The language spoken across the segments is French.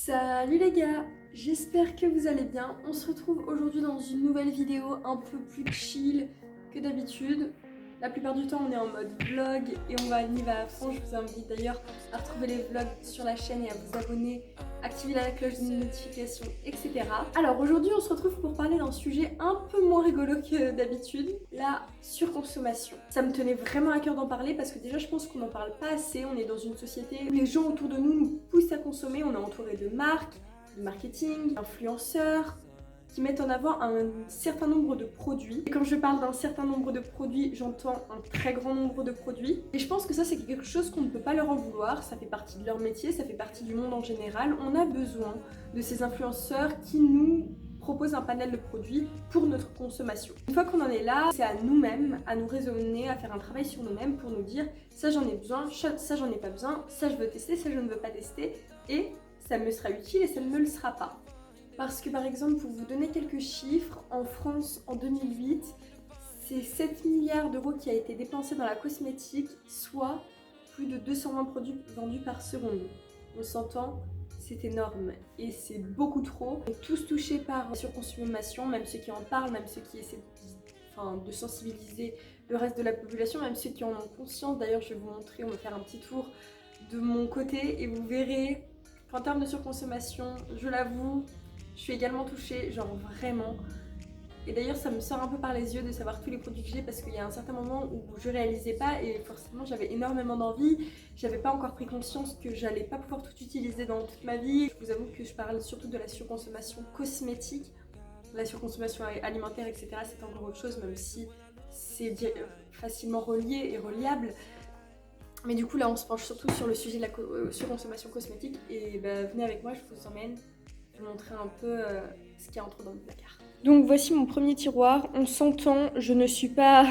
Salut les gars, j'espère que vous allez bien. On se retrouve aujourd'hui dans une nouvelle vidéo un peu plus chill que d'habitude. La plupart du temps on est en mode vlog et on y va à fond. Je vous invite d'ailleurs à retrouver les vlogs sur la chaîne et à vous abonner, activer la cloche de notification, etc. Alors aujourd'hui on se retrouve pour parler d'un sujet un peu moins rigolo que d'habitude, la surconsommation. Ça me tenait vraiment à cœur d'en parler parce que déjà je pense qu'on n'en parle pas assez. On est dans une société où les gens autour de nous poussent à consommer. On est entouré de marques, de marketing, d'influenceurs qui mettent en avant un certain nombre de produits. Et quand je parle d'un certain nombre de produits, j'entends un très grand nombre de produits. Et je pense que ça, c'est quelque chose qu'on ne peut pas leur en vouloir. Ça fait partie de leur métier, ça fait partie du monde en général. On a besoin de ces influenceurs qui nous proposent un panel de produits pour notre consommation. Une fois qu'on en est là, c'est à nous-mêmes, à nous raisonner, à faire un travail sur nous-mêmes pour nous dire ça j'en ai besoin, ça j'en ai pas besoin, ça je veux tester, ça je ne veux pas tester, et ça me sera utile et ça ne me le sera pas. Parce que par exemple, pour vous donner quelques chiffres, en France en 2008, c'est 7 milliards d'euros qui a été dépensé dans la cosmétique, soit plus de 220 produits vendus par seconde. On s'entend, c'est énorme et c'est beaucoup trop. On est tous touchés par la surconsommation, même ceux qui en parlent, même ceux qui essaient de sensibiliser le reste de la population, même ceux qui en ont conscience. D'ailleurs, je vais vous montrer, on va faire un petit tour de mon côté et vous verrez qu'en termes de surconsommation, je l'avoue, je suis également touchée, genre vraiment. Et d'ailleurs ça me sort un peu par les yeux de savoir tous les produits que j'ai parce qu'il y a un certain moment où je réalisais pas et forcément j'avais énormément d'envie. J'avais pas encore pris conscience que j'allais pas pouvoir tout utiliser dans toute ma vie. Je vous avoue que je parle surtout de la surconsommation cosmétique. La surconsommation alimentaire, etc. c'est encore autre chose, même si c'est facilement relié et reliable. Mais du coup là on se penche surtout sur le sujet de la surconsommation cosmétique et venez avec moi, je vous emmène vous montrer un peu ce qu'il y a entre dans le placard. Donc voici mon premier tiroir. On s'entend, je ne suis pas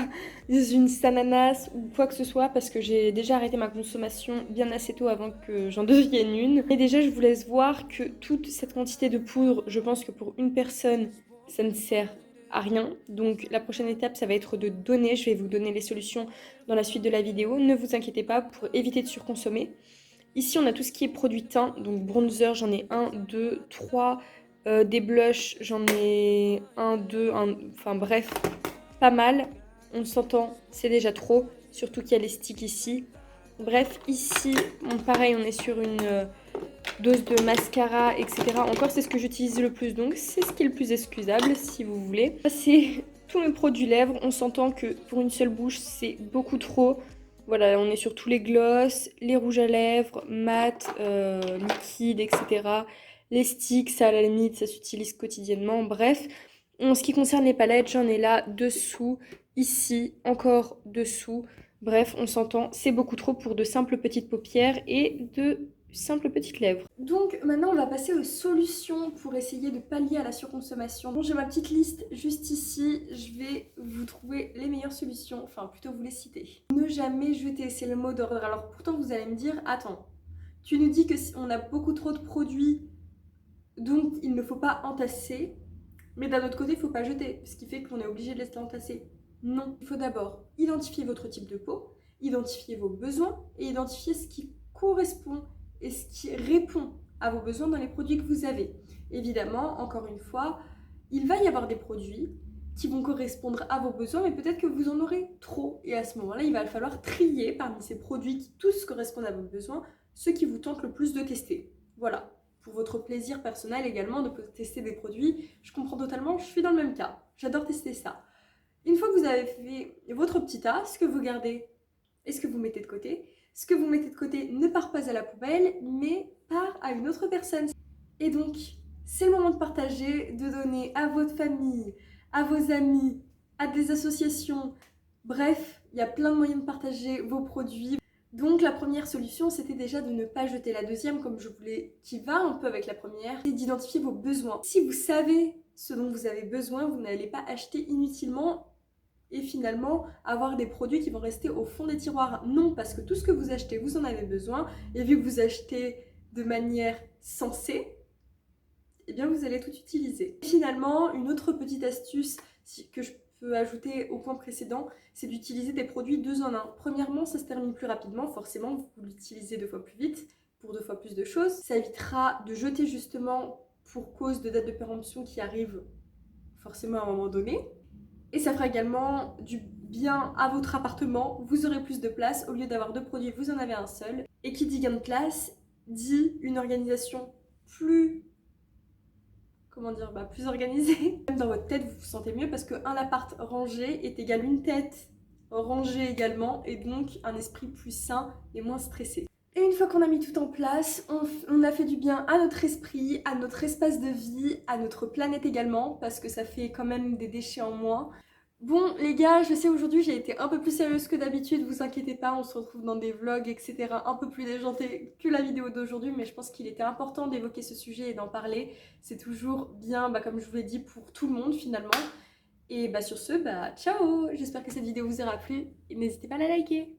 une sananas ou quoi que ce soit parce que j'ai déjà arrêté ma consommation bien assez tôt avant que j'en devienne une. Et déjà je vous laisse voir que toute cette quantité de poudre, je pense que pour une personne, ça ne sert à rien. Donc la prochaine étape, ça va être de donner. Je vais vous donner les solutions dans la suite de la vidéo. Ne vous inquiétez pas pour éviter de surconsommer. Ici, on a tout ce qui est produit teint, donc bronzer, j'en ai 1, 2, 3. Des blushs, j'en ai 1, 2, enfin bref, pas mal. On s'entend, c'est déjà trop, surtout qu'il y a les sticks ici. Bref, ici, pareil, on est sur une dose de mascara, etc. Encore, c'est ce que j'utilise le plus, donc c'est ce qui est le plus excusable, si vous voulez. C'est tous mes produits lèvres. On s'entend que pour une seule bouche, c'est beaucoup trop. Voilà, on est sur tous les gloss, les rouges à lèvres, mat, liquide, etc. Les sticks, ça à la limite, ça s'utilise quotidiennement. Bref, en ce qui concerne les palettes, j'en ai là dessous, ici, encore dessous. Bref, on s'entend, c'est beaucoup trop pour de simples petites paupières et de simples petites lèvres. Donc maintenant, on va passer aux solutions pour essayer de pallier à la surconsommation. Bon, j'ai ma petite liste juste ici. Je vais vous trouver les meilleures solutions, enfin plutôt vous les citer. Ne jamais jeter, c'est le mot d'ordre. Alors pourtant, vous allez me dire, attends, tu nous dis que on a beaucoup trop de produits, donc il ne faut pas entasser. Mais d'un autre côté, il ne faut pas jeter, ce qui fait qu'on est obligé de les entasser. Non, il faut d'abord identifier votre type de peau, identifier vos besoins et identifier ce qui correspond et ce qui répond à vos besoins dans les produits que vous avez. Évidemment, encore une fois, il va y avoir des produits qui vont correspondre à vos besoins, mais peut-être que vous en aurez trop. Et à ce moment-là, il va falloir trier parmi ces produits qui tous correspondent à vos besoins, ceux qui vous tentent le plus de tester. Voilà. Pour votre plaisir personnel également de tester des produits, je comprends totalement, je suis dans le même cas. J'adore tester ça. Une fois que vous avez fait votre petit tas, ce que vous gardez et ce que vous mettez de côté, ce que vous mettez de côté ne part pas à la poubelle, mais part à une autre personne. Et donc, c'est le moment de partager, de donner à votre famille, à vos amis, à des associations. Bref, il y a plein de moyens de partager vos produits. Donc la première solution, c'était déjà de ne pas jeter. La deuxième, comme je voulais, qui va un peu avec la première, c'est d'identifier vos besoins. Si vous savez ce dont vous avez besoin, vous n'allez pas acheter inutilement et finalement avoir des produits qui vont rester au fond des tiroirs. Non, parce que tout ce que vous achetez, vous en avez besoin, et vu que vous achetez de manière sensée, eh bien vous allez tout utiliser. Et finalement, une autre petite astuce que je peux ajouter au point précédent, c'est d'utiliser des produits 2 en 1. Premièrement, ça se termine plus rapidement, forcément, vous l'utilisez 2 fois plus vite pour 2 fois plus de choses. Ça évitera de jeter justement pour cause de date de péremption qui arrive forcément à un moment donné. Et ça fera également du bien à votre appartement. Vous aurez plus de place. Au lieu d'avoir 2 produits, vous en avez un seul. Et qui dit gain de place dit une organisation plus... comment dire, plus organisée. Même dans votre tête, vous vous sentez mieux parce qu'un appart rangé est égal une tête rangée également et donc un esprit plus sain et moins stressé. Et une fois qu'on a mis tout en place, on a fait du bien à notre esprit, à notre espace de vie, à notre planète également parce que ça fait quand même des déchets en moins. Bon les gars, je sais aujourd'hui j'ai été un peu plus sérieuse que d'habitude, vous inquiétez pas, on se retrouve dans des vlogs etc. un peu plus déjantés que la vidéo d'aujourd'hui, mais je pense qu'il était important d'évoquer ce sujet et d'en parler. C'est toujours bien, comme je vous l'ai dit, pour tout le monde finalement. Et sur ce, ciao! J'espère que cette vidéo vous aura plu et n'hésitez pas à la liker.